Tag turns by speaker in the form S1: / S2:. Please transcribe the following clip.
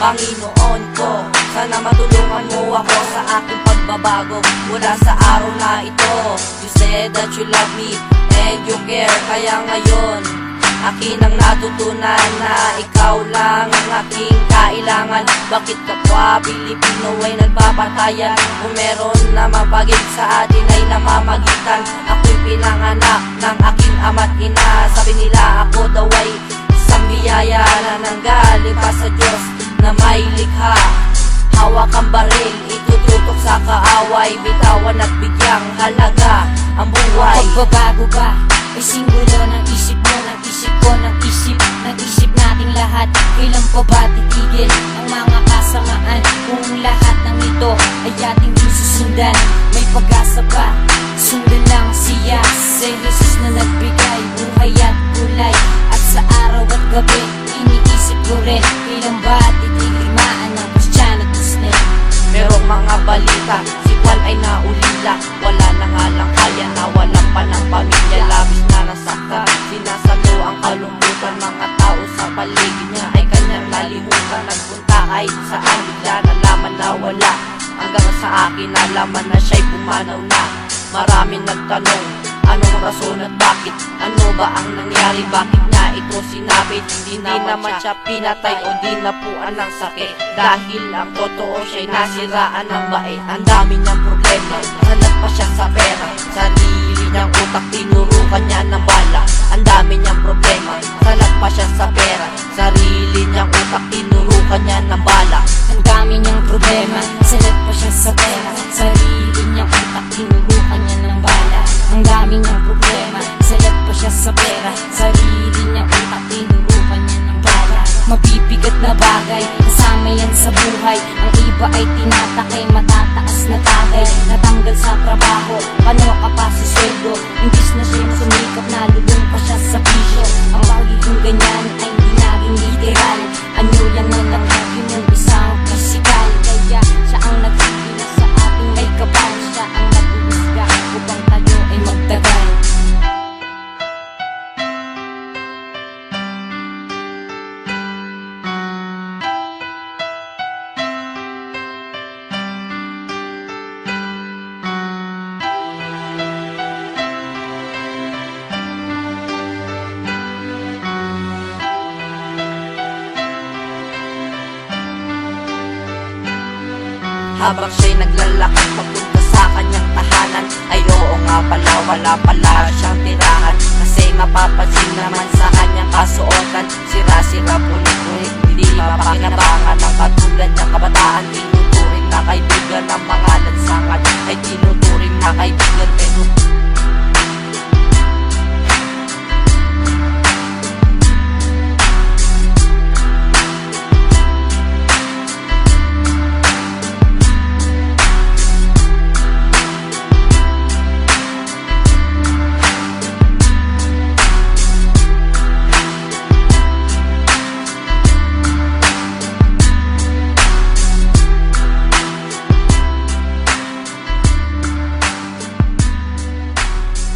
S1: Panginoon ko, sana matulungan mo ako sa aking pagbabago mula sa araw na ito. You said that you love me and you care, kaya ngayon akin ang natutunan na ikaw lang ang aking kailangan. Bakit kapwa Pilipino ay nagpapatayan kung meron na mapagig sa atin ay namamagitan? Ako'y pinanganak ng aking ama't ina, sabi nila ako daw ay isang biyaya na nanggaling pa sa Diyos na may likha. Hawak ang baril, itututok sa kaaway, bitawan at bigyang halaga ang buhay.
S2: Pagbabago ba ay simbolo ng isip mo, ng isip ko, ng isip nating lahat. Kailan pa ba titigil ang mga kasamaan kung lahat ng ito ay ating susundan? May pag-asa pa, sundan lang siya sa Jesus na nagbigay buhay at kulay. At sa araw at gabi, iniisip ko rin, kailan ba titigmaan ng Christian at Muslim?
S1: Merong mga balita, si Juan ay naulila, wala na nga lang kaya, nawalan pa ng pamilya, labis na nasaktan, sinasalo ang kalungkutan. Mga tao sa paligid niya ay kanyang nalimutan, nagpunta kahit saan, bigla nalaman na wala, hanggang sa akin nalaman na siya'y pumanaw na. Maraming nagtanong, anong rason at bakit? Ano ba ang nangyari? Bakit niya ito sinabit? Hindi naman siya pinatay o di napuan ng sakit, dahil ang totoo siya'y nasiraan ng bait. Ang dami niyang problema, salat pa siya sa pera, sarili niyang utak tinurukan niya ng bala. Ang dami niyang problema, salat pa siya sa pera, sarili niyang utak tinurukan niya ng bala.
S2: Ang dami niyang problema, salat pa siya sa pera, sarili niyang utak tinurukan niya ng bala. Ang dami niyang problema, salat pa siya sa pera, sarili niyang utak tinurukan niya ng bala. Mabibigat na bagay, kasama yan sa buhay. Ang iba ay tinatakay, matataas na tagay, natanggal sa trabaho, paano ka pa sa sweldo? Imbis na siya sumikap, nalulung pa siya sa bisyo. Ang pagiging ganyan ay hindi naging literal, ano lang na nangagin ng isang pisikal. Kaya siya ang nagsigila sa ating may kapal, siya ang nag-uusga upang tayo ay magtagal.
S1: Habang siya'y naglalakad papunta sa kanyang tahanan, ay oo nga pala, wala pala siyang tirahan. Kasi mapapansin naman sa kanyang kasuotan, sira-sira, punit-punit, hindi mapakinabangan ng katulad ng kabataan. Tinuturing na kaibigan ng mga lansangan, ay tinuturing na kaibigan pero